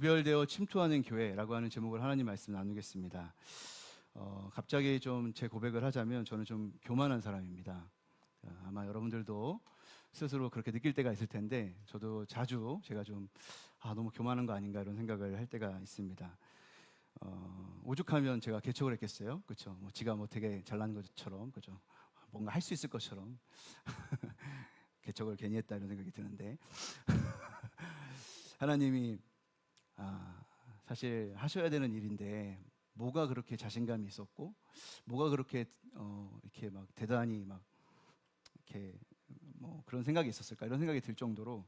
구별되어 침투하는 교회라고 하는 제목을 하나님 말씀 나누겠습니다. 갑자기 좀 제 고백을 하자면 저는 좀 교만한 사람입니다. 아마 여러분들도 스스로 그렇게 느낄 때가 있을 텐데 저도 자주 제가 좀 너무 교만한 거 아닌가 이런 생각을 할 때가 있습니다. 오죽하면 제가 개척을 했겠어요, 그렇죠? 지가 되게 잘난 것처럼, 그렇죠? 뭔가 할 수 있을 것처럼 개척을 괜히 했다 이런 생각이 드는데 하나님이 사실 하셔야 되는 일인데 뭐가 그렇게 자신감이 있었고 뭐가 그렇게 이렇게 막 대단히 막 이렇게 그런 생각이 있었을까 이런 생각이 들 정도로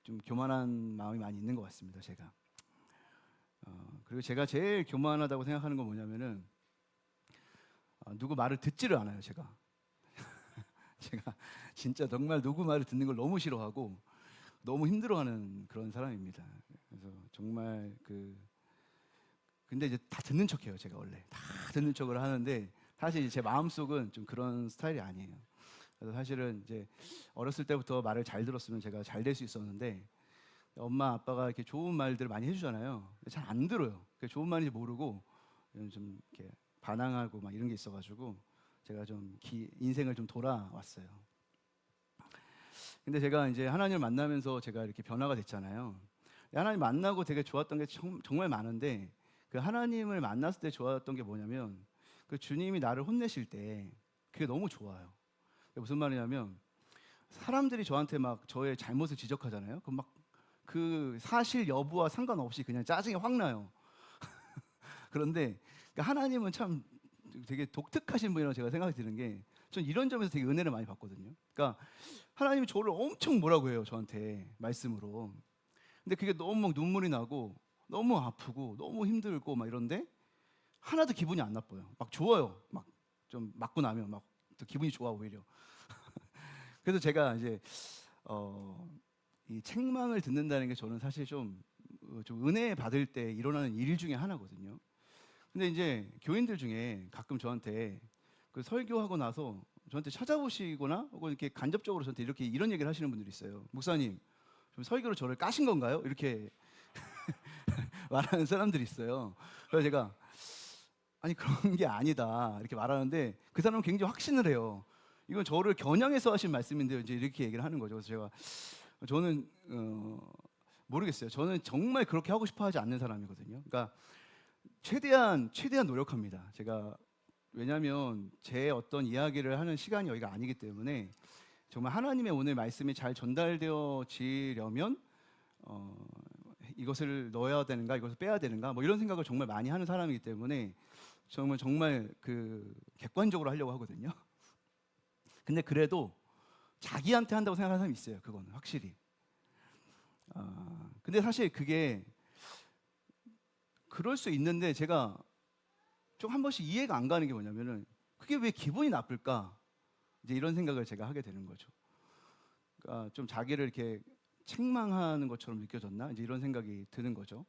좀 교만한 마음이 많이 있는 것 같습니다. 제가 그리고 제가 제일 교만하다고 생각하는 건 뭐냐면은 누구 말을 듣지를 않아요. 제가 진짜 정말 누구 말을 듣는 걸 너무 싫어하고 너무 힘들어하는 그런 사람입니다. 그래서 정말 근데 이제 다 듣는 척해요. 제가 원래 다 듣는 척을 하는데 사실 제 마음속은 좀 그런 스타일이 아니에요. 그래서 사실은 이제 어렸을 때부터 말을 잘 들었으면 제가 잘 될 수 있었는데 엄마 아빠가 이렇게 좋은 말들을 많이 해주잖아요. 잘 안 들어요. 좋은 말인지 모르고 좀 이렇게 반항하고 막 이런 게 있어가지고 제가 좀 인생을 좀 돌아왔어요. 근데 제가 이제 하나님을 만나면서 제가 이렇게 변화가 됐잖아요. 하나님 만나고 되게 좋았던 게 정말 많은데 그 하나님을 만났을 때 좋았던 게 뭐냐면 그 주님이 나를 혼내실 때 그게 너무 좋아요. 무슨 말이냐면 사람들이 저한테 막 저의 잘못을 지적하잖아요. 그 사실 여부와 상관없이 그냥 짜증이 확 나요. 그런데 하나님은 참 되게 독특하신 분이라고 제가 생각이 드는 게 전 이런 점에서 되게 은혜를 많이 받거든요. 그러니까 하나님이 저를 엄청 뭐라고 해요. 저한테 말씀으로. 근데 그게 너무 막 눈물이 나고 너무 아프고 너무 힘들고 막 이런데 하나도 기분이 안 나빠요. 막 좋아요. 막 좀 맞고 나면 막 또 기분이 좋아 오히려. 그래서 제가 이제 이 책망을 듣는다는 게 저는 사실 좀 은혜 받을 때 일어나는 일 중에 하나거든요. 근데 이제 교인들 중에 가끔 저한테 그 설교하고 나서 저한테 찾아보시거나 혹은 이렇게 간접적으로 저한테 이런 얘기를 하시는 분들이 있어요. 목사님, 좀 설교로 저를 까신 건가요? 이렇게 말하는 사람들이 있어요. 그래서 제가 아니 그런 게 아니다 이렇게 말하는데 그 사람은 굉장히 확신을 해요. 이건 저를 겨냥해서 하신 말씀인데요. 이제 이렇게 얘기를 하는 거죠. 그래서 저는 모르겠어요. 저는 정말 그렇게 하고 싶어 하지 않는 사람이거든요. 그러니까 최대한 노력합니다. 제가 왜냐하면 제 어떤 이야기를 하는 시간이 여기가 아니기 때문에 정말 하나님의 오늘 말씀이 잘 전달되어지려면 이것을 넣어야 되는가, 이것을 빼야 되는가, 이런 생각을 정말 많이 하는 사람이기 때문에 정말 객관적으로 하려고 하거든요. 근데 그래도 자기한테 한다고 생각하는 사람이 있어요. 그거는 확실히. 근데 사실 그게 그럴 수 있는데 제가 좀 한 번씩 이해가 안 가는 게 뭐냐면은 그게 왜 기분이 나쁠까? 이제 이런 생각을 제가 하게 되는 거죠. 그러니까 좀 자기를 이렇게 책망하는 것처럼 느껴졌나? 이제 이런 생각이 드는 거죠.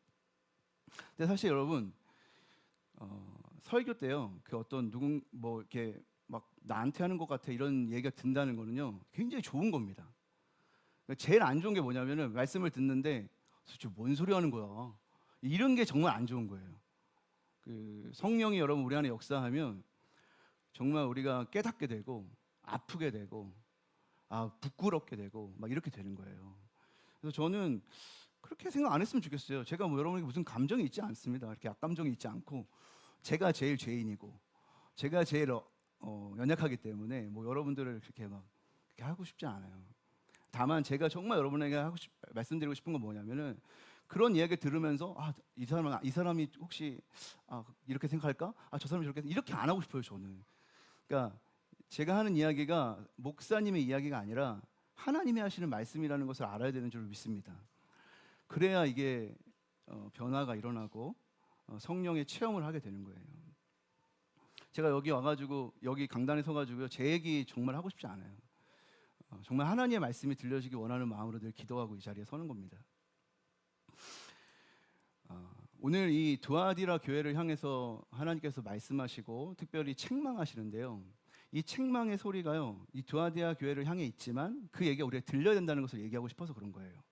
근데 사실 여러분 설교 때요, 그 어떤 이렇게 막 나한테 하는 것 같아 이런 얘기가 든다는 거는요, 굉장히 좋은 겁니다. 그러니까 제일 안 좋은 게 뭐냐면은 말씀을 듣는데 도대체 뭔 소리 하는 거야? 이런 게 정말 안 좋은 거예요. 성령이 여러분 우리 안에 역사하면 정말 우리가 깨닫게 되고 아프게 되고 부끄럽게 되고 막 이렇게 되는 거예요. 그래서 저는 그렇게 생각 안 했으면 좋겠어요. 제가 여러분에게 무슨 감정이 있지 않습니다. 이렇게 악감정이 있지 않고 제가 제일 죄인이고 제가 제일 연약하기 때문에 여러분들을 그렇게 하고 싶지 않아요. 다만 제가 정말 여러분에게 말씀드리고 싶은 건 뭐냐면은 그런 이야기 들으면서 이 사람이 혹시 이렇게 생각할까? 저 사람이 저렇게 이렇게 안 하고 싶어요. 저는. 그러니까 제가 하는 이야기가 목사님의 이야기가 아니라 하나님이 하시는 말씀이라는 것을 알아야 되는 줄 믿습니다. 그래야 이게 변화가 일어나고 성령의 체험을 하게 되는 거예요. 제가 여기 와가지고 여기 강단에 서가지고요, 제 얘기 정말 하고 싶지 않아요. 정말 하나님의 말씀이 들려지기 원하는 마음으로 늘 기도하고 이 자리에 서는 겁니다. 오늘 이 두아디라 교회를 향해서 하나님께서 말씀하시고 특별히 책망하시는데요. 이 책망의 소리가요, 이 두아디라 교회를 향해 있지만 그 얘기가 우리가 들려야 된다는 것을 얘기하고 싶어서 그런 거예요.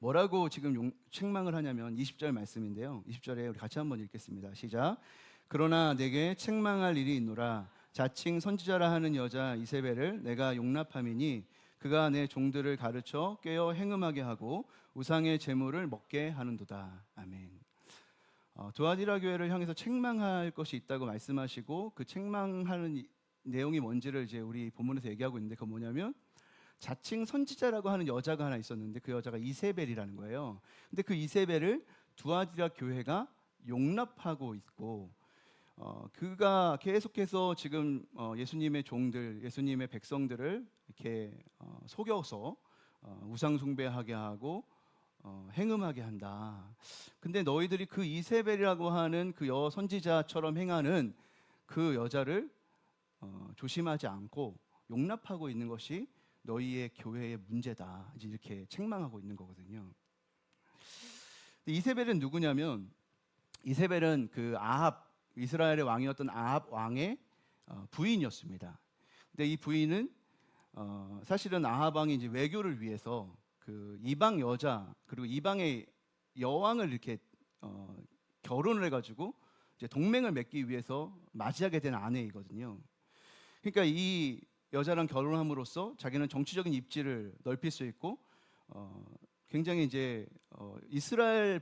뭐라고 지금 책망을 하냐면 20절 말씀인데요. 20절에 우리 같이 한번 읽겠습니다. 시작. 그러나 내게 책망할 일이 있노라. 자칭 선지자라 하는 여자 이세벨을 내가 용납함이니 그가 내 종들을 가르쳐 꿰어 행음하게 하고 우상의 제물을 먹게 하는도다. 아멘. 두아디라 교회를 향해서 책망할 것이 있다고 말씀하시고 그 책망하는 내용이 뭔지를 이제 우리 본문에서 얘기하고 있는데 그건 뭐냐면 자칭 선지자라고 하는 여자가 하나 있었는데 그 여자가 이세벨이라는 거예요. 근데 그 이세벨을 두아디라 교회가 용납하고 있고 그가 계속해서 지금 예수님의 종들, 예수님의 백성들을 이렇게 속여서 우상 숭배하게 하고 행음하게 한다. 근데 너희들이 그 이세벨이라고 하는 그 선지자처럼 행하는 그 여자를 조심하지 않고 용납하고 있는 것이 너희의 교회의 문제다. 이제 이렇게 책망하고 있는 거거든요. 이세벨은 누구냐면 이세벨은 그 아합 이스라엘의 왕이었던 아합 왕의 부인이었습니다. 근데 이 부인은 사실은 아합 왕이 이제 외교를 위해서 그 이방 여자 그리고 이방의 여왕을 이렇게 결혼을 해가지고 이제 동맹을 맺기 위해서 맞이하게 된 아내이거든요. 그러니까 이 여자랑 결혼함으로써 자기는 정치적인 입지를 넓힐 수 있고 굉장히 이제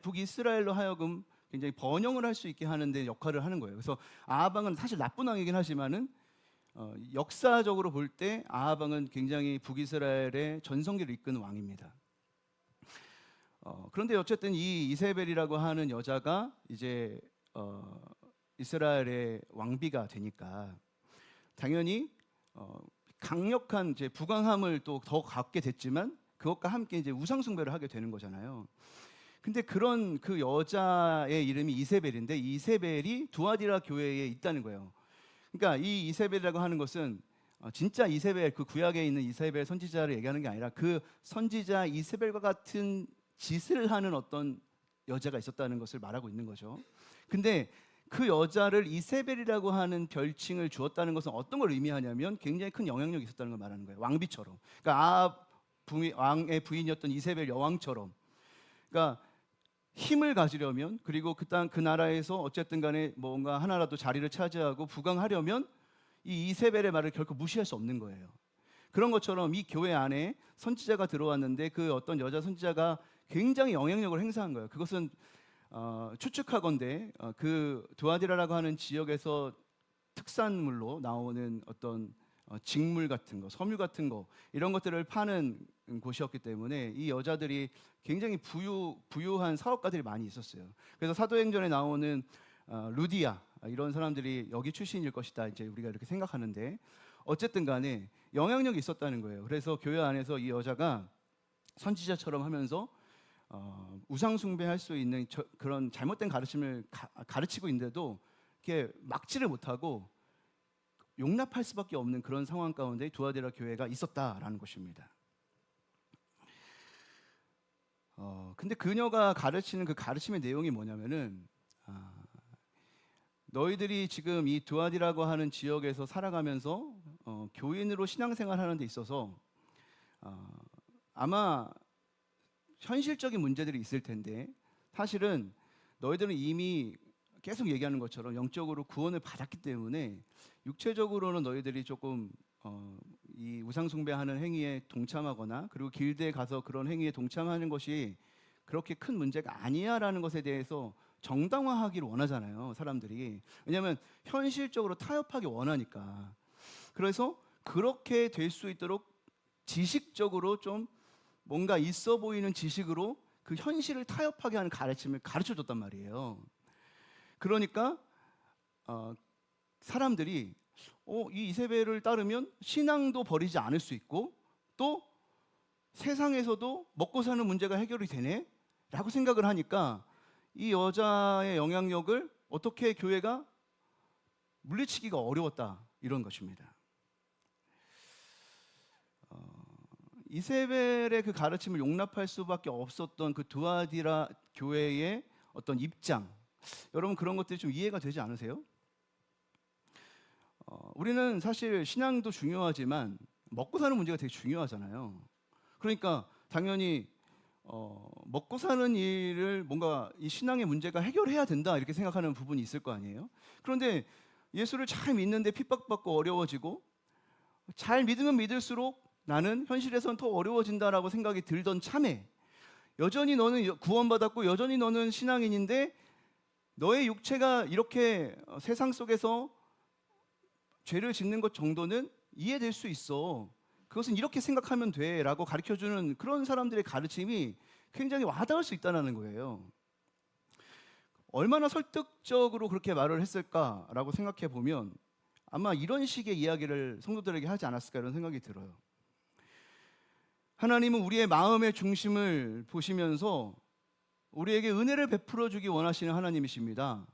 북이스라엘로 하여금 굉장히 번영을 할 수 있게 하는데 역할을 하는 거예요. 그래서 아합 왕은 사실 나쁜 왕이긴 하지만은 역사적으로 볼 때 아합 왕은 굉장히 북이스라엘의 전성기를 이끄는 왕입니다. 그런데 어쨌든 이 이세벨이라고 하는 여자가 이제 이스라엘의 왕비가 되니까 당연히 강력한 이제 부강함을 또 더 갖게 됐지만 그것과 함께 이제 우상 숭배를 하게 되는 거잖아요. 근데 그런 그 여자의 이름이 이세벨인데 이세벨이 두아디라 교회에 있다는 거예요. 그러니까 이 이세벨이라고 하는 것은 진짜 이세벨 그 구약에 있는 이세벨 선지자를 얘기하는 게 아니라 그 선지자 이세벨과 같은 짓을 하는 어떤 여자가 있었다는 것을 말하고 있는 거죠. 근데 그 여자를 이세벨이라고 하는 별칭을 주었다는 것은 어떤 걸 의미하냐면 굉장히 큰 영향력이 있었다는 걸 말하는 거예요. 왕비처럼. 그러니까 아합 왕의 부인이었던 이세벨 여왕처럼. 그러니까 힘을 가지려면 그리고 그 나라에서 어쨌든 간에 뭔가 하나라도 자리를 차지하고 부강하려면 이 이세벨의 말을 결코 무시할 수 없는 거예요. 그런 것처럼 이 교회 안에 선지자가 들어왔는데 그 어떤 여자 선지자가 굉장히 영향력을 행사한 거예요. 그것은 추측하건대 그 두아디라라고 하는 지역에서 특산물로 나오는 어떤 직물 같은 거, 섬유 같은 거 이런 것들을 파는 곳이었기 때문에 이 여자들이 굉장히 부유한 사업가들이 많이 있었어요. 그래서 사도행전에 나오는 루디아 이런 사람들이 여기 출신일 것이다. 이제 우리가 이렇게 생각하는데 어쨌든 간에 영향력이 있었다는 거예요. 그래서 교회 안에서 이 여자가 선지자처럼 하면서 우상 숭배할 수 있는 그런 잘못된 가르침을 가르치고 있는데도 이렇게 막지를 못하고 용납할 수밖에 없는 그런 상황 가운데 두아디라 교회가 있었다라는 것입니다. 근데 그녀가 가르치는 그 가르침의 내용이 뭐냐면은 너희들이 지금 이 두아디라고 하는 지역에서 살아가면서 교인으로 신앙생활하는 데 있어서 아마 현실적인 문제들이 있을 텐데 사실은 너희들은 이미 계속 얘기하는 것처럼 영적으로 구원을 받았기 때문에 육체적으로는 너희들이 조금 이 우상 숭배하는 행위에 동참하거나 그리고 길드에 가서 그런 행위에 동참하는 것이 그렇게 큰 문제가 아니야라는 것에 대해서 정당화하기를 원하잖아요, 사람들이. 왜냐하면 현실적으로 타협하기 원하니까. 그래서 그렇게 될 수 있도록 지식적으로 좀 뭔가 있어 보이는 지식으로 그 현실을 타협하게 하는 가르침을 가르쳐줬단 말이에요. 그러니까 사람들이 이 이세벨을 따르면 신앙도 버리지 않을 수 있고 또 세상에서도 먹고 사는 문제가 해결이 되네? 라고 생각을 하니까 이 여자의 영향력을 어떻게 교회가 물리치기가 어려웠다 이런 것입니다. 이세벨의 그 가르침을 용납할 수밖에 없었던 그 두아디라 교회의 어떤 입장, 여러분 그런 것들이 좀 이해가 되지 않으세요? 우리는 사실 신앙도 중요하지만 먹고 사는 문제가 되게 중요하잖아요. 그러니까 당연히 먹고 사는 일을 뭔가 이 신앙의 문제가 해결해야 된다 이렇게 생각하는 부분이 있을 거 아니에요. 그런데 예수를 잘 믿는데 핍박받고 어려워지고 잘 믿으면 믿을수록 나는 현실에서는 더 어려워진다라고 생각이 들던 참에 여전히 너는 구원받았고 여전히 너는 신앙인인데 너의 육체가 이렇게 세상 속에서 죄를 짓는 것 정도는 이해될 수 있어. 그것은 이렇게 생각하면 돼 라고 가르쳐주는 그런 사람들의 가르침이 굉장히 와닿을 수 있다는 거예요. 얼마나 설득적으로 그렇게 말을 했을까라고 생각해 보면 아마 이런 식의 이야기를 성도들에게 하지 않았을까 이런 생각이 들어요. 하나님은 우리의 마음의 중심을 보시면서 우리에게 은혜를 베풀어 주기 원하시는 하나님이십니다.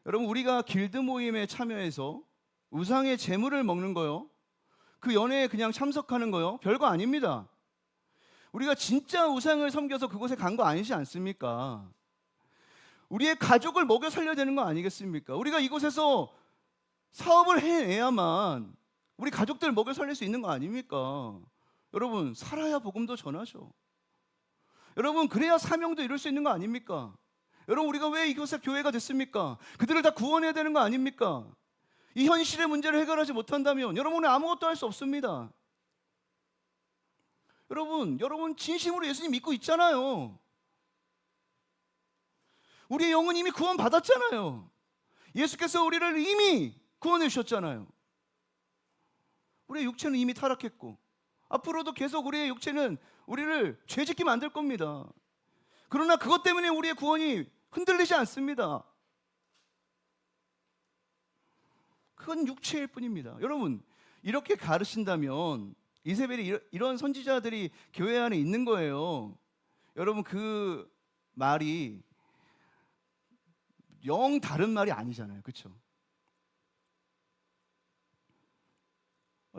여러분, 우리가 길드 모임에 참여해서 우상의 제물을 먹는 거요, 그 연회에 그냥 참석하는 거요, 별거 아닙니다. 우리가 진짜 우상을 섬겨서 그곳에 간 거 아니지 않습니까? 우리의 가족을 먹여 살려야 되는 거 아니겠습니까? 우리가 이곳에서 사업을 해내야만 우리 가족들 먹여 살릴 수 있는 거 아닙니까? 여러분, 살아야 복음도 전하죠. 여러분, 그래야 사명도 이룰 수 있는 거 아닙니까? 여러분, 우리가 왜 이곳에 교회가 됐습니까? 그들을 다 구원해야 되는 거 아닙니까? 이 현실의 문제를 해결하지 못한다면 여러분은 아무것도 할 수 없습니다. 여러분 진심으로 예수님 믿고 있잖아요. 우리의 영은 이미 구원 받았잖아요. 예수께서 우리를 이미 구원해 주셨잖아요. 우리의 육체는 이미 타락했고 앞으로도 계속 우리의 육체는 우리를 죄짓게 만들 겁니다. 그러나 그것 때문에 우리의 구원이 흔들리지 않습니다. 그건 육체일 뿐입니다. 여러분, 이렇게 가르친다면 이세벨이 이런 선지자들이 교회 안에 있는 거예요. 여러분, 그 말이 영 다른 말이 아니잖아요. 그렇죠?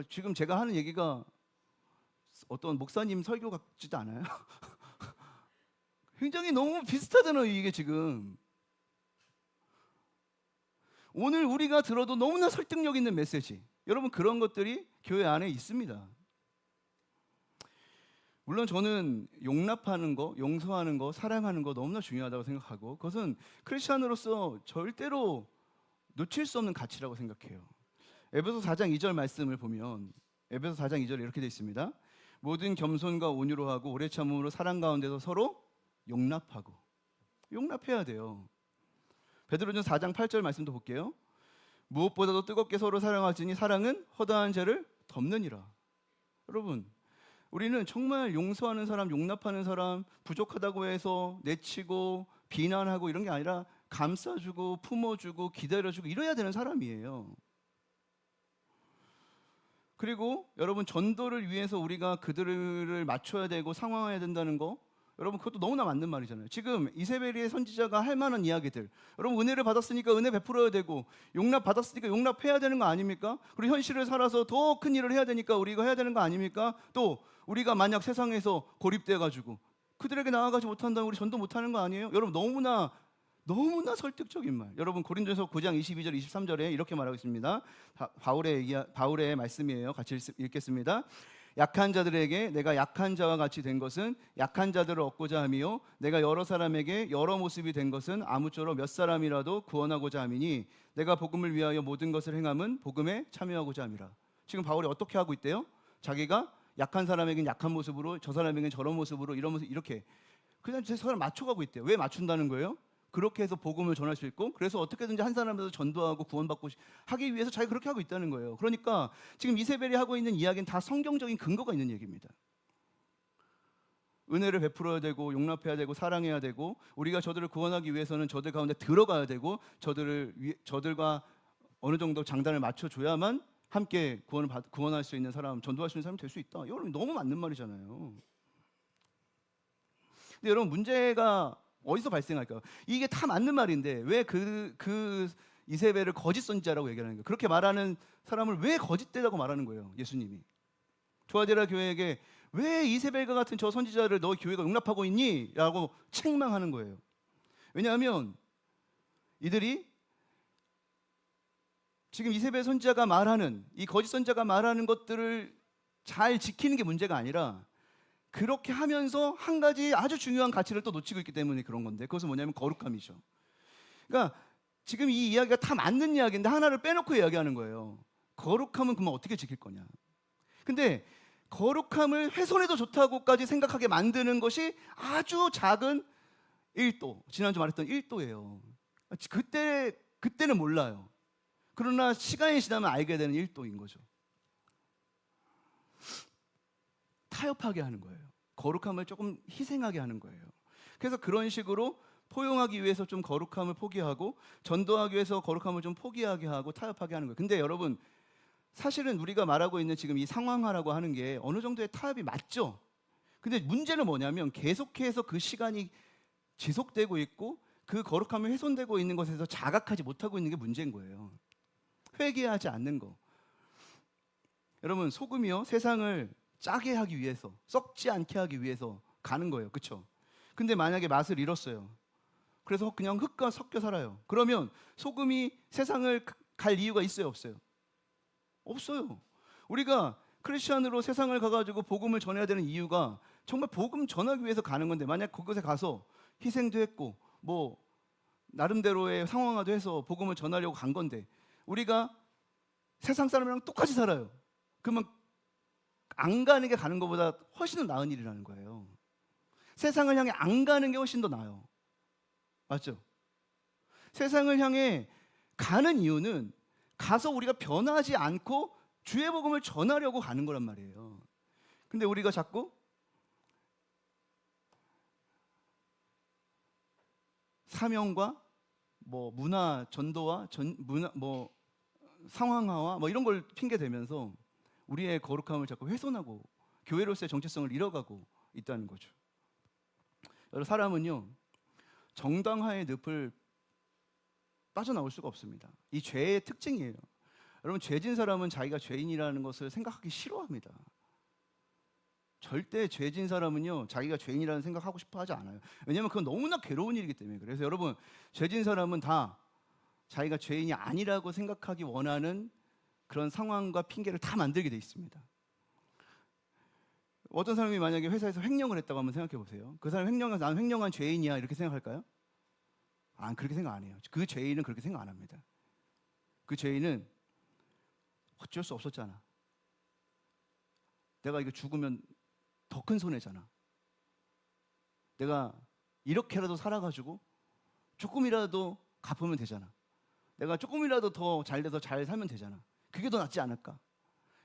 지금 제가 하는 얘기가 어떤 목사님 설교 같지도 않아요? 굉장히 너무 비슷하잖아요. 이게 지금 오늘 우리가 들어도 너무나 설득력 있는 메시지, 여러분, 그런 것들이 교회 안에 있습니다. 물론 저는 용납하는 거, 용서하는 거, 사랑하는 거 너무나 중요하다고 생각하고 그것은 크리스찬으로서 절대로 놓칠 수 없는 가치라고 생각해요. 에베소 4장 2절 말씀을 보면 에베소 4장 2절에 이렇게 되어 있습니다. 모든 겸손과 온유로 하고 오래 참음으로 사랑 가운데서 서로 용납하고. 용납해야 돼요. 베드로전서 4장 8절 말씀도 볼게요. 무엇보다도 뜨겁게 서로 사랑하시니 사랑은 허다한 죄를 덮느니라. 여러분, 우리는 정말 용서하는 사람, 용납하는 사람, 부족하다고 해서 내치고 비난하고 이런 게 아니라 감싸주고 품어주고 기다려주고 이래야 되는 사람이에요. 그리고 여러분, 전도를 위해서 우리가 그들을 맞춰야 되고 상황해야 된다는 거, 여러분, 그것도 너무나 맞는 말이잖아요. 지금 이세벨의 선지자가 할 만한 이야기들, 여러분, 은혜를 받았으니까 은혜 베풀어야 되고 용납 받았으니까 용납해야 되는 거 아닙니까? 그리고 현실을 살아서 더 큰 일을 해야 되니까 우리가 해야 되는 거 아닙니까? 또 우리가 만약 세상에서 고립돼가지고 그들에게 나아가지 못한다면 우리 전도 못하는 거 아니에요? 여러분, 너무나 설득적인 말. 여러분, 고린도서 9장 22절 23절에 이렇게 말하고 있습니다. 바울의 말씀이에요. 같이 읽겠습니다. 약한 자들에게 내가 약한 자와 같이 된 것은 약한 자들을 얻고자 함이요 내가 여러 사람에게 여러 모습이 된 것은 아무쪼록 몇 사람이라도 구원하고자 함이니 내가 복음을 위하여 모든 것을 행함은 복음에 참여하고자 함이라. 지금 바울이 어떻게 하고 있대요? 자기가 약한 사람에게는 약한 모습으로, 저 사람에게는 저런 모습으로, 이런 모습, 이렇게 그냥 제 사람 맞춰가고 있대요. 왜 맞춘다는 거예요? 그렇게 해서 복음을 전할 수 있고, 그래서 어떻게든지 한 사람에서 전도하고 구원받고 하기 위해서 자기가 그렇게 하고 있다는 거예요. 그러니까 지금 이세벨이 하고 있는 이야기는 다 성경적인 근거가 있는 얘기입니다. 은혜를 베풀어야 되고 용납해야 되고 사랑해야 되고, 우리가 저들을 구원하기 위해서는 저들 가운데 들어가야 되고, 저들과 어느 정도 장단을 맞춰줘야만 함께 구원할 수 있는 사람, 전도할 수 있는 사람이 될 수 있다. 여러분, 너무 맞는 말이잖아요. 근데 여러분, 문제가 어디서 발생할까요? 이게 다 맞는 말인데 왜 그 이세벨을 거짓 선지자라고 얘기하는 거예요? 그렇게 말하는 사람을 왜 거짓되다고 말하는 거예요? 예수님이 투아디라 교회에게 왜 이세벨과 같은 저 선지자를 너 교회가 용납하고 있니? 라고 책망하는 거예요. 왜냐하면 이들이 지금 이세벨 선지자가 말하는, 이 거짓 선지자가 말하는 것들을 잘 지키는 게 문제가 아니라 그렇게 하면서 한 가지 아주 중요한 가치를 또 놓치고 있기 때문에 그런 건데, 그것은 뭐냐면 거룩함이죠. 그러니까 지금 이 이야기가 다 맞는 이야기인데 하나를 빼놓고 이야기하는 거예요. 거룩함은 그러면 어떻게 지킬 거냐. 근데 거룩함을 훼손해도 좋다고까지 생각하게 만드는 것이 아주 작은 1도, 지난주 말했던 1도예요. 그때는 몰라요. 그러나 시간이 지나면 알게 되는 1도인 거죠. 타협하게 하는 거예요. 거룩함을 조금 희생하게 하는 거예요. 그래서 그런 식으로 포용하기 위해서 좀 거룩함을 포기하고, 전도하기 위해서 거룩함을 좀 포기하게 하고 타협하게 하는 거예요. 근데 여러분, 사실은 우리가 말하고 있는 지금 이 상황화라고 하는 게 어느 정도의 타협이 맞죠. 근데 문제는 뭐냐면 계속해서 그 시간이 지속되고 있고 그 거룩함이 훼손되고 있는 것에서 자각하지 못하고 있는 게 문제인 거예요. 회개하지 않는 거. 여러분, 소금이요, 세상을 짜게 하기 위해서, 썩지 않게 하기 위해서 가는 거예요. 그렇죠? 근데 만약에 맛을 잃었어요. 그래서 그냥 흙과 섞여 살아요. 그러면 소금이 세상을 갈 이유가 있어요, 없어요? 없어요. 우리가 크리스천으로 세상을 가가지고 복음을 전해야 되는 이유가 정말 복음 전하기 위해서 가는 건데, 만약 그곳에 가서 희생도 했고 뭐 나름대로의 상황화도 해서 복음을 전하려고 간 건데 우리가 세상 사람이랑 똑같이 살아요. 그러면 안 가는 게 가는 것보다 훨씬 더 나은 일이라는 거예요. 세상을 향해 안 가는 게 훨씬 더 나아요. 맞죠? 세상을 향해 가는 이유는 가서 우리가 변하지 않고 주의 복음을 전하려고 가는 거란 말이에요. 근데 우리가 자꾸 사명과 뭐 문화 전도와 문화 뭐 상황화와 뭐 이런 걸 핑계 대면서 우리의 거룩함을 자꾸 훼손하고 교회로서의 정체성을 잃어가고 있다는 거죠. 여러분, 사람은요 정당화의 늪을 빠져나올 수가 없습니다. 이 죄의 특징이에요. 여러분, 죄진 사람은 자기가 죄인이라는 것을 생각하기 싫어합니다. 절대 죄진 사람은요 자기가 죄인이라는 생각하고 싶어 하지 않아요. 왜냐하면 그건 너무나 괴로운 일이기 때문에. 그래서 여러분, 죄진 사람은 다 자기가 죄인이 아니라고 생각하기 원하는 그런 상황과 핑계를 다 만들게 돼 있습니다. 어떤 사람이 만약에 회사에서 횡령을 했다고 한번 생각해 보세요. 그 사람이 난 횡령한 죄인이야 이렇게 생각할까요? 그렇게 생각 안 해요. 그 죄인은 그렇게 생각 안 합니다. 그 죄인은 어쩔 수 없었잖아. 내가 이거 죽으면 더 큰 손해잖아. 내가 이렇게라도 살아가지고 조금이라도 갚으면 되잖아. 내가 조금이라도 더 잘 돼서 잘 살면 되잖아. 그게 더 낫지 않을까?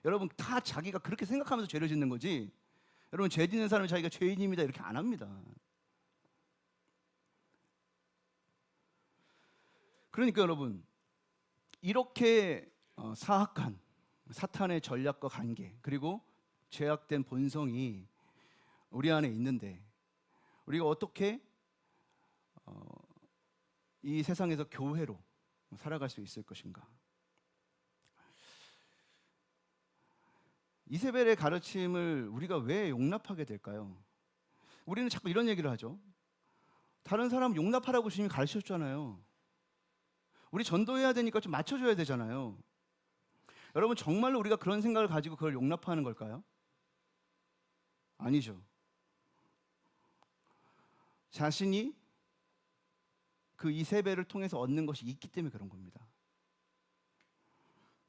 여러분, 다 자기가 그렇게 생각하면서 죄를 짓는 거지. 여러분, 죄 짓는 사람이 자기가 죄인입니다 이렇게 안 합니다. 그러니까 여러분, 이렇게 사악한 사탄의 전략과 관계, 그리고 죄악된 본성이 우리 안에 있는데 우리가 어떻게 이 세상에서 교회로 살아갈 수 있을 것인가? 이세벨의 가르침을 우리가 왜 용납하게 될까요? 우리는 자꾸 이런 얘기를 하죠. 다른 사람 용납하라고 주님이 가르쳤잖아요. 우리 전도해야 되니까 좀 맞춰줘야 되잖아요. 여러분, 정말로 우리가 그런 생각을 가지고 그걸 용납하는 걸까요? 아니죠. 자신이 그 이세벨을 통해서 얻는 것이 있기 때문에 그런 겁니다.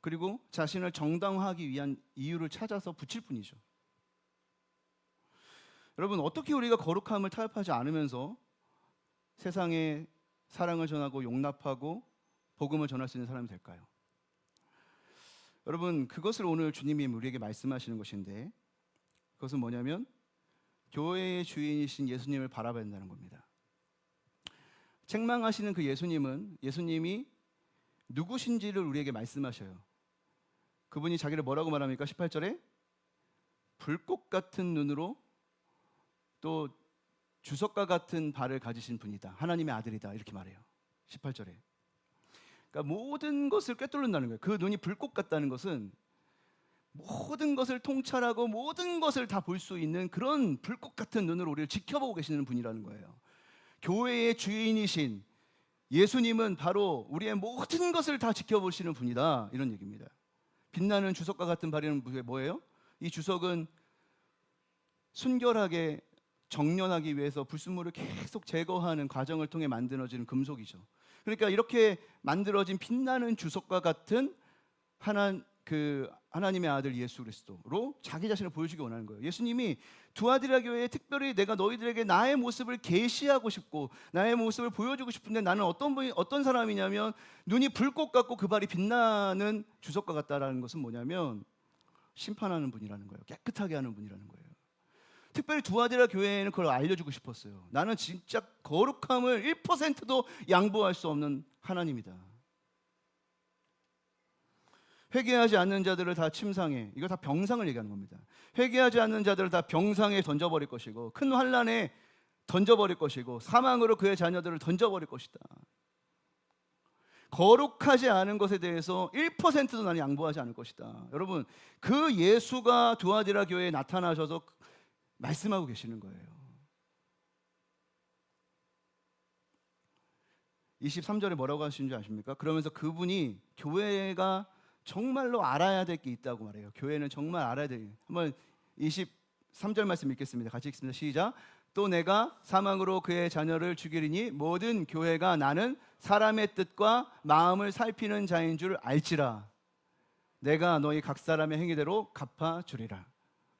그리고 자신을 정당화하기 위한 이유를 찾아서 붙일 뿐이죠. 여러분, 어떻게 우리가 거룩함을 타협하지 않으면서 세상에 사랑을 전하고 용납하고 복음을 전할 수 있는 사람이 될까요? 여러분, 그것을 오늘 주님이 우리에게 말씀하시는 것인데, 그것은 뭐냐면 교회의 주인이신 예수님을 바라봐야 된다는 겁니다. 책망하시는 그 예수님이 누구신지를 우리에게 말씀하셔요. 그분이 자기를 뭐라고 말합니까? 18절에 불꽃 같은 눈으로 또 주석과 같은 발을 가지신 분이다. 하나님의 아들이다. 이렇게 말해요. 18절에. 그러니까 모든 것을 꿰뚫는다는 거예요. 그 눈이 불꽃 같다는 것은 모든 것을 통찰하고 모든 것을 다 볼 수 있는 그런 불꽃 같은 눈으로 우리를 지켜보고 계시는 분이라는 거예요. 교회의 주인이신 예수님은 바로 우리의 모든 것을 다 지켜보시는 분이다. 이런 얘기입니다. 빛나는 주석과 같은 발은 뭐예요? 이 주석은 순결하게 정련하기 위해서 불순물을 계속 제거하는 과정을 통해 만들어지는 금속이죠. 그러니까 이렇게 만들어진 빛나는 주석과 같은 하나님의 아들 예수 그리스도로 자기 자신을 보여주기 원하는 거예요. 예수님이 두아디라 교회에 특별히 내가 너희들에게 나의 모습을 계시하고 싶고 나의 모습을 보여주고 싶은데 나는 어떤 사람이냐면 눈이 불꽃 같고 그 발이 빛나는 주석과 같다라는 것은 뭐냐면 심판하는 분이라는 거예요. 깨끗하게 하는 분이라는 거예요. 특별히 두아디라 교회에는 그걸 알려주고 싶었어요. 나는 진짜 거룩함을 1%도 양보할 수 없는 하나님이다. 회개하지 않는 자들을 다 침상에, 이거 다 병상을 얘기하는 겁니다. 회개하지 않는 자들을 다 병상에 던져버릴 것이고 큰 환란에 던져버릴 것이고 사망으로 그의 자녀들을 던져버릴 것이다. 거룩하지 않은 것에 대해서 1%도 나는 양보하지 않을 것이다. 여러분, 그 예수가 두아디라 교회에 나타나셔서 말씀하고 계시는 거예요. 23절에 뭐라고 하시는 줄 아십니까? 그러면서 그분이 교회가 정말로 알아야 될 게 있다고 말해요. 교회는 정말 알아야 될 게. 한번 23절 말씀 읽겠습니다. 같이 읽습니다. 시작. 또 내가 사망으로 그의 자녀를 죽이리니 모든 교회가 나는 사람의 뜻과 마음을 살피는 자인 줄 알지라. 내가 너희 각 사람의 행위대로 갚아주리라.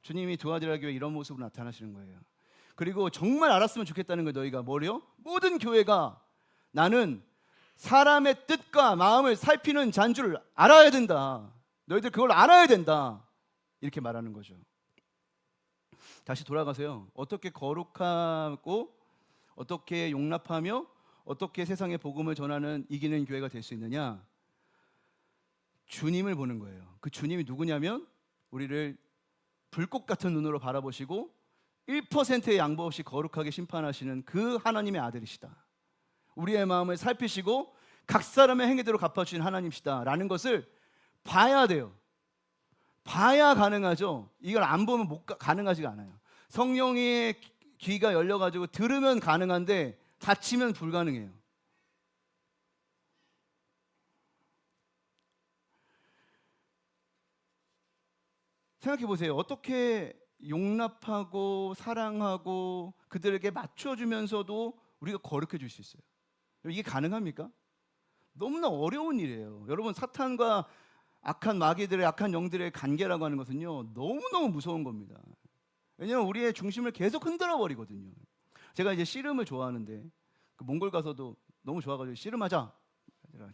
주님이 두아디라 교회에 이런 모습으로 나타나시는 거예요. 그리고 정말 알았으면 좋겠다는 거예요. 너희가 뭐래요? 모든 교회가 나는 사람의 뜻과 마음을 살피는 자인 줄 알아야 된다. 너희들 그걸 알아야 된다. 이렇게 말하는 거죠. 다시 돌아가세요. 어떻게 거룩하고 어떻게 용납하며 어떻게 세상에 복음을 전하는 이기는 교회가 될 수 있느냐? 주님을 보는 거예요. 그 주님이 누구냐면 우리를 불꽃 같은 눈으로 바라보시고 1%의 양보 없이 거룩하게 심판하시는 그 하나님의 아들이시다. 우리의 마음을 살피시고 각 사람의 행위대로 갚아주신 하나님이시다 라는 것을 봐야 돼요. 봐야 가능하죠. 이걸 안 보면 가능하지가 않아요. 성령의 귀가 열려가지고 들으면 가능한데 닫히면 불가능해요. 생각해 보세요. 어떻게 용납하고 사랑하고 그들에게 맞춰주면서도 우리가 거룩해질 수 있어요? 이게 가능합니까? 너무나 어려운 일이에요. 여러분, 사탄과 악한 마귀들의 악한 영들의 관계라고 하는 것은요 너무너무 무서운 겁니다. 왜냐하면 우리의 중심을 계속 흔들어 버리거든요. 제가 이제 씨름을 좋아하는데 그 몽골 가서도 너무 좋아가지고 씨름하자. 제가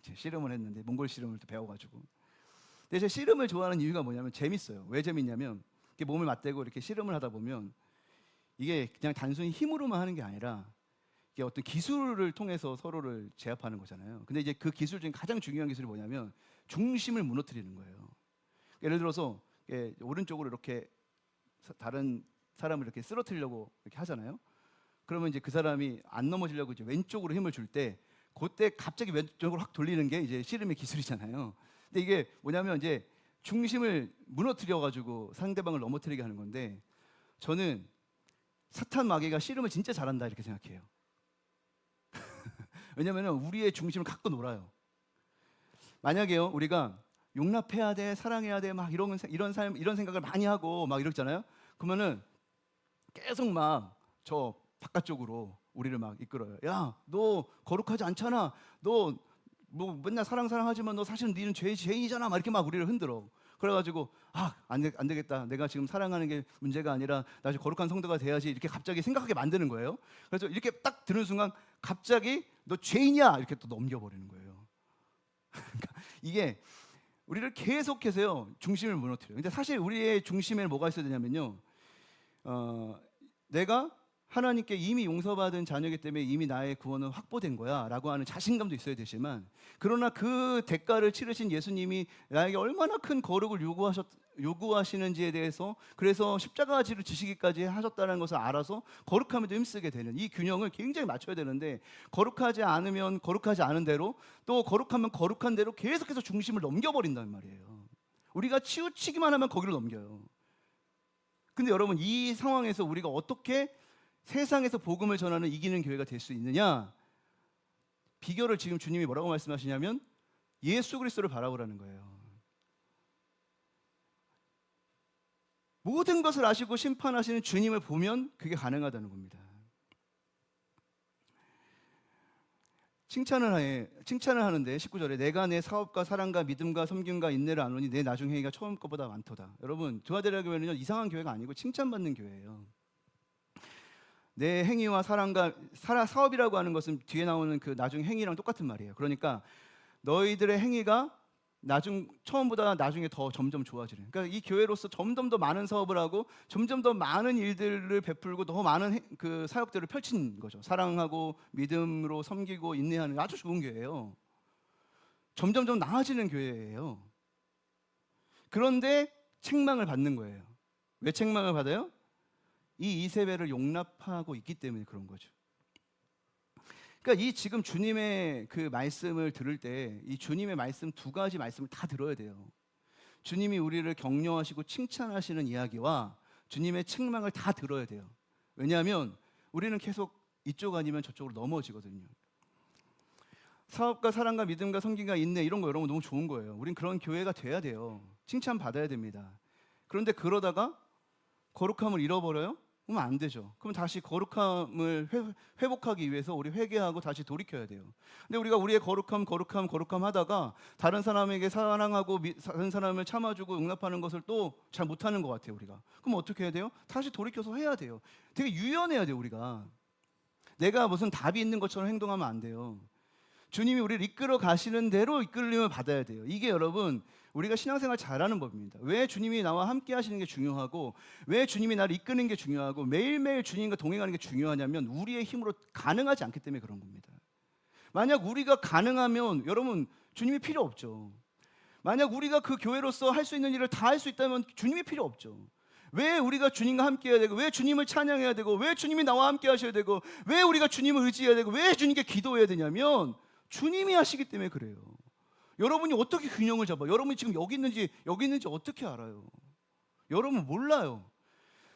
이제 씨름을 했는데 몽골 씨름을 또 배워가지고. 근데 제가 씨름을 좋아하는 이유가 뭐냐면 재밌어요. 왜 재밌냐면 이렇게 몸을 맞대고 이렇게 씨름을 하다 보면 이게 그냥 단순히 힘으로만 하는 게 아니라 이게 어떤 기술을 통해서 서로를 제압하는 거잖아요. 근데 이제 그 기술 중에 가장 중요한 기술이 뭐냐면 중심을 무너뜨리는 거예요. 예를 들어서 오른쪽으로 이렇게 다른 사람을 이렇게 쓰러뜨리려고 이렇게 하잖아요. 그러면 이제 그 사람이 안 넘어지려고 이제 왼쪽으로 힘을 줄 때 그때 갑자기 왼쪽으로 확 돌리는 게 이제 씨름의 기술이잖아요. 근데 이게 뭐냐면 이제 중심을 무너뜨려 가지고 상대방을 넘어뜨리게 하는 건데 저는 사탄 마귀가 씨름을 진짜 잘한다 이렇게 생각해요. 왜냐하면 우리의 중심을 갖고 놀아요. 만약에요 우리가 용납해야 돼, 사랑해야 돼, 막 이런 생각을 많이 하고 막 이러잖아요. 그러면은 계속 막 저 바깥쪽으로 우리를 막 이끌어요. 야, 너 거룩하지 않잖아. 너 뭐 맨날 사랑하지만 너 사실은 너는 죄인이잖아. 막 이렇게 막 우리를 흔들어. 그래가지고 안 되겠다. 내가 지금 사랑하는 게 문제가 아니라 나 거룩한 성도가 돼야지 이렇게 갑자기 생각하게 만드는 거예요. 그래서 이렇게 딱 들은 순간 갑자기 너 죄인이야 이렇게 또 넘겨버리는 거예요. 그러니까 이게 우리를 계속해서요 중심을 무너뜨려요. 근데 사실 우리의 중심에 뭐가 있어야 되냐면요, 내가 하나님께 이미 용서받은 자녀이기 때문에 이미 나의 구원은 확보된 거야 라고 하는 자신감도 있어야 되지만, 그러나 그 대가를 치르신 예수님이 나에게 얼마나 큰 거룩을 요구하시는지에 대해서, 그래서 십자가 지를 지시기까지 하셨다는 것을 알아서 거룩함에도 힘쓰게 되는 이 균형을 굉장히 맞춰야 되는데, 거룩하지 않으면 거룩하지 않은 대로, 또 거룩하면 거룩한 대로 계속해서 중심을 넘겨버린단 말이에요. 우리가 치우치기만 하면 거기로 넘겨요. 근데 여러분, 이 상황에서 우리가 어떻게 세상에서 복음을 전하는 이기는 교회가 될 수 있느냐? 비결을 지금 주님이 뭐라고 말씀하시냐면 예수 그리스도를 바라보라는 거예요. 모든 것을 아시고 심판하시는 주님을 보면 그게 가능하다는 겁니다. 칭찬을 하는데 19절에 내가 내 사업과 사랑과 믿음과 섬김과 인내를 아노니 내 나중 행위가 처음 것보다 많도다. 여러분, 두아데라 교회는요 이상한 교회가 아니고 칭찬받는 교회예요. 내 행위와 사랑과 사업이라고 하는 것은 뒤에 나오는 그 나중 행위랑 똑같은 말이에요. 그러니까 너희들의 행위가 처음보다 나중에 더 점점 좋아지는. 그러니까 이 교회로서 점점 더 많은 사업을 하고 점점 더 많은 일들을 베풀고 더 많은 그 사역들을 펼친 거죠. 사랑하고 믿음으로 섬기고 인내하는 아주 좋은 교회예요. 점점 더 나아지는 교회예요. 그런데 책망을 받는 거예요. 왜 책망을 받아요? 이 이세벨을 용납하고 있기 때문에 그런 거죠. 그러니까 이 지금 주님의 그 말씀을 들을 때 이 주님의 말씀 두 가지 말씀을 다 들어야 돼요. 주님이 우리를 격려하시고 칭찬하시는 이야기와 주님의 책망을 다 들어야 돼요. 왜냐하면 우리는 계속 이쪽 아니면 저쪽으로 넘어지거든요. 사업과 사랑과 믿음과 섬김과 인내 이런 거 여러분 너무 좋은 거예요. 우린 그런 교회가 돼야 돼요. 칭찬받아야 됩니다. 그런데 그러다가 거룩함을 잃어버려요? 그러면 안 되죠. 그럼 다시 거룩함을 회복하기 위해서 우리 회개하고 다시 돌이켜야 돼요. 근데 우리가 우리의 거룩함 하다가 다른 사람에게 사랑하고 다른 사람을 참아주고 용납하는 것을 또 잘 못하는 것 같아요. 우리가. 그럼 어떻게 해야 돼요? 다시 돌이켜서 해야 돼요. 되게 유연해야 돼요. 우리가. 내가 무슨 답이 있는 것처럼 행동하면 안 돼요. 주님이 우리를 이끌어 가시는 대로 이끌림을 받아야 돼요. 이게 여러분 우리가 신앙생활 잘하는 법입니다. 왜 주님이 나와 함께 하시는 게 중요하고 왜 주님이 나를 이끄는 게 중요하고 매일매일 주님과 동행하는 게 중요하냐면 우리의 힘으로 가능하지 않기 때문에 그런 겁니다. 만약 우리가 가능하면 여러분 주님이 필요 없죠. 만약 우리가 그 교회로서 할 수 있는 일을 다 할 수 있다면 주님이 필요 없죠. 왜 우리가 주님과 함께 해야 되고 왜 주님을 찬양해야 되고 왜 주님이 나와 함께 하셔야 되고 왜 우리가 주님을 의지해야 되고 왜 주님께 기도해야 되냐면 주님이 하시기 때문에 그래요. 여러분이 어떻게 균형을 잡아요? 여러분이 지금 여기 있는지 어떻게 알아요? 여러분 몰라요.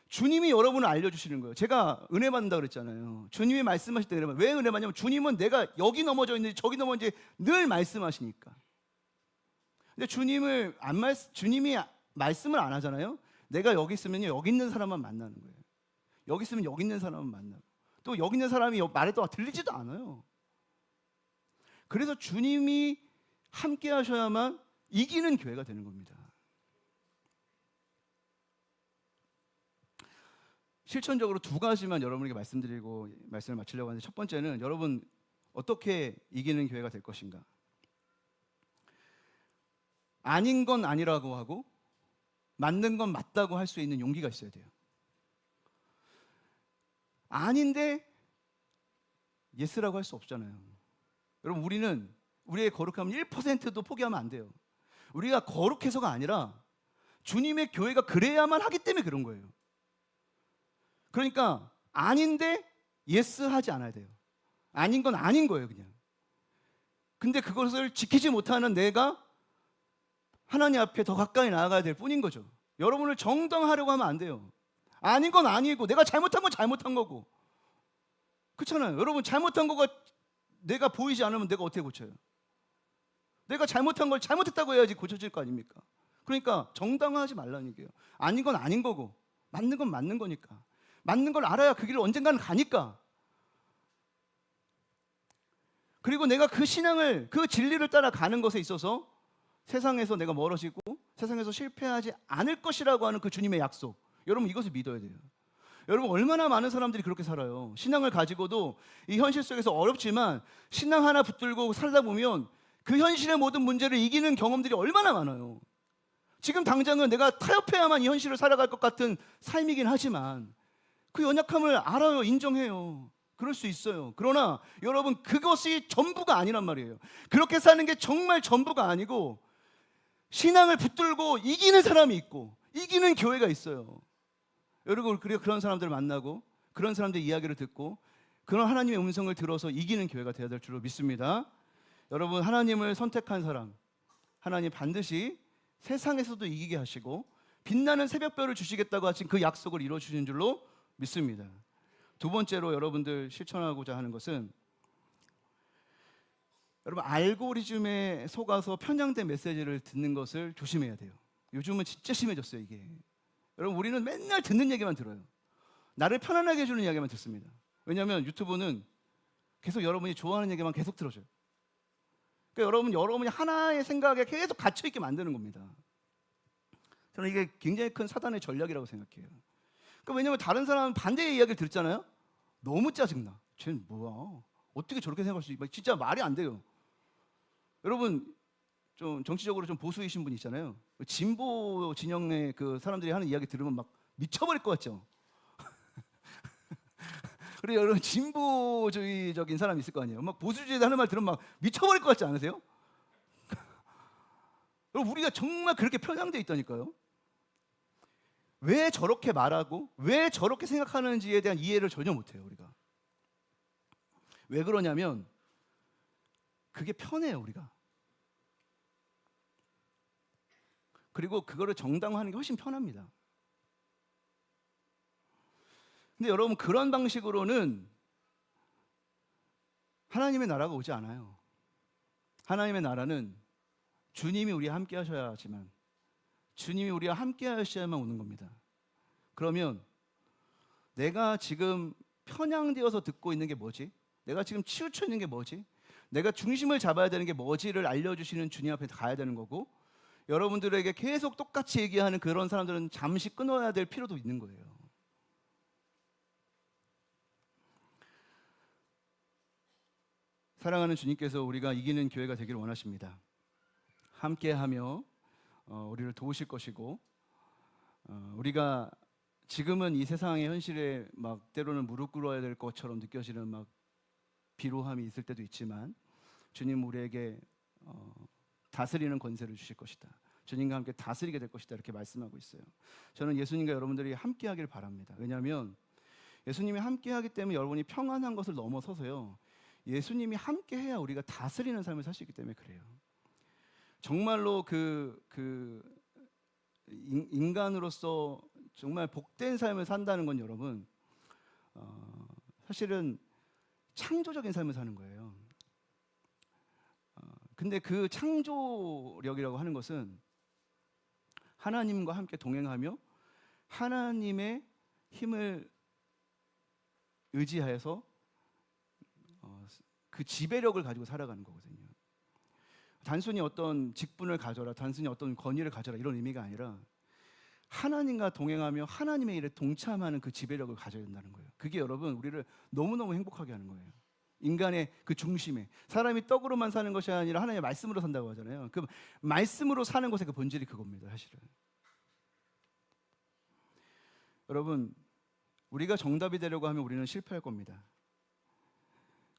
주님이 여러분을 알려주시는 거예요. 제가 은혜 받는다 그랬잖아요. 주님이 말씀하실 때 왜 은혜 받냐면 주님은 내가 여기 넘어져 있는지 저기 넘어져 있는지 늘 말씀하시니까. 근데 주님이 말씀을 안 하잖아요. 내가 여기 있으면 여기 있는 사람만 만나는 거예요. 여기 있으면 여기 있는 사람만 만나고 또 여기 있는 사람이 말해도 들리지도 않아요. 그래서 주님이 함께 하셔야만 이기는 교회가 되는 겁니다. 실천적으로 두 가지만 여러분에게 말씀드리고 말씀을 마치려고 하는데 첫 번째는 여러분 어떻게 이기는 교회가 될 것인가? 아닌 건 아니라고 하고 맞는 건 맞다고 할 수 있는 용기가 있어야 돼요. 아닌데 예스라고 할 수 없잖아요. 여러분 우리는 우리의 거룩함은 1%도 포기하면 안 돼요. 우리가 거룩해서가 아니라 주님의 교회가 그래야만 하기 때문에 그런 거예요. 그러니까 아닌데 예스 하지 않아야 돼요. 아닌 건 아닌 거예요 그냥. 근데 그것을 지키지 못하는 내가 하나님 앞에 더 가까이 나아가야 될 뿐인 거죠. 여러분을 정당하려고 하면 안 돼요. 아닌 건 아니고 내가 잘못한 건 잘못한 거고 그렇잖아요. 여러분 잘못한 거가 내가 보이지 않으면 내가 어떻게 고쳐요? 내가 잘못한 걸 잘못했다고 해야지 고쳐질 거 아닙니까? 그러니까 정당화하지 말라는 얘기예요. 아닌 건 아닌 거고 맞는 건 맞는 거니까 맞는 걸 알아야 그 길을 언젠가는 가니까. 그리고 내가 그 신앙을 그 진리를 따라 가는 것에 있어서 세상에서 내가 멀어지고 세상에서 실패하지 않을 것이라고 하는 그 주님의 약속, 여러분 이것을 믿어야 돼요. 여러분 얼마나 많은 사람들이 그렇게 살아요. 신앙을 가지고도 이 현실 속에서 어렵지만 신앙 하나 붙들고 살다 보면 그 현실의 모든 문제를 이기는 경험들이 얼마나 많아요. 지금 당장은 내가 타협해야만 이 현실을 살아갈 것 같은 삶이긴 하지만 그 연약함을 알아요. 인정해요. 그럴 수 있어요. 그러나 여러분 그것이 전부가 아니란 말이에요. 그렇게 사는 게 정말 전부가 아니고 신앙을 붙들고 이기는 사람이 있고 이기는 교회가 있어요. 여러분 그런 사람들을 만나고 그런 사람들의 이야기를 듣고 그런 하나님의 음성을 들어서 이기는 교회가 되어야 될 줄로 믿습니다. 여러분 하나님을 선택한 사람 하나님 반드시 세상에서도 이기게 하시고 빛나는 새벽별을 주시겠다고 하신 그 약속을 이루어주시는 줄로 믿습니다. 두 번째로 여러분들 실천하고자 하는 것은 여러분 알고리즘에 속아서 편향된 메시지를 듣는 것을 조심해야 돼요. 요즘은 진짜 심해졌어요 이게. 여러분 우리는 맨날 듣는 얘기만 들어요. 나를 편안하게 해주는 이야기만 듣습니다. 왜냐하면 유튜브는 계속 여러분이 좋아하는 얘기만 계속 들어줘요. 그러니까 여러분이 하나의 생각에 계속 갇혀있게 만드는 겁니다. 저는 이게 굉장히 큰 사단의 전략이라고 생각해요. 그러니까 왜냐하면 다른 사람은 반대의 이야기를 듣잖아요. 너무 짜증나. 쟤는 뭐야? 어떻게 저렇게 생각할 수 있지? 진짜 말이 안 돼요. 여러분 좀 정치적으로 좀 보수이신 분 있잖아요. 진보 진영의 그 사람들이 하는 이야기 들으면 막 미쳐버릴 것 같죠. 그리고 여러분 진보주의적인 사람이 있을 거 아니에요. 막 보수주의 하는 말 들으면 막 미쳐버릴 것 같지 않으세요? 여러분 우리가 정말 그렇게 편향되어 있다니까요. 왜 저렇게 말하고 왜 저렇게 생각하는지에 대한 이해를 전혀 못해요. 우리가 왜 그러냐면 그게 편해요. 우리가. 그리고 그거를 정당화하는 게 훨씬 편합니다. 근데 여러분 그런 방식으로는 하나님의 나라가 오지 않아요. 하나님의 나라는 주님이 우리와 함께 하셔야지만, 주님이 우리와 함께 하셔야만 오는 겁니다. 그러면 내가 지금 편향되어서 듣고 있는 게 뭐지? 내가 지금 치우쳐 있는 게 뭐지? 내가 중심을 잡아야 되는 게 뭐지를 알려주시는 주님 앞에 가야 되는 거고, 여러분들에게 계속 똑같이 얘기하는 그런 사람들은 잠시 끊어야 될 필요도 있는 거예요. 사랑하는 주님께서 우리가 이기는 교회가 되기를 원하십니다. 함께하며 우리를 도우실 것이고, 우리가 지금은 이 세상의 현실에 막 때로는 무릎 꿇어야 될 것처럼 느껴지는 막 비루함이 있을 때도 있지만, 주님 우리에게 다스리는 권세를 주실 것이다. 주님과 함께 다스리게 될 것이다. 이렇게 말씀하고 있어요. 저는 예수님과 여러분들이 함께하길 바랍니다. 왜냐하면 예수님이 함께하기 때문에 여러분이 평안한 것을 넘어서서요, 예수님이 함께해야 우리가 다스리는 삶을 살 수 있기 때문에 그래요. 정말로 인간으로서 정말 복된 삶을 산다는 건 여러분 사실은 창조적인 삶을 사는 거예요. 근데 그 창조력이라고 하는 것은 하나님과 함께 동행하며 하나님의 힘을 의지하여서 그 지배력을 가지고 살아가는 거거든요. 단순히 어떤 직분을 가져라, 단순히 어떤 권위를 가져라 이런 의미가 아니라 하나님과 동행하며 하나님의 일에 동참하는 그 지배력을 가져야 된다는 거예요. 그게 여러분 우리를 너무너무 행복하게 하는 거예요. 인간의 그 중심에, 사람이 떡으로만 사는 것이 아니라 하나님의 말씀으로 산다고 하잖아요. 그 말씀으로 사는 것의 그 본질이 그겁니다. 사실은 여러분 우리가 정답이 되려고 하면 우리는 실패할 겁니다.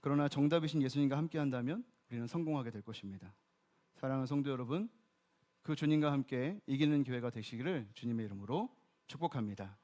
그러나 정답이신 예수님과 함께 한다면 우리는 성공하게 될 것입니다. 사랑하는 성도 여러분, 그 주님과 함께 이기는 교회가 되시기를 주님의 이름으로 축복합니다.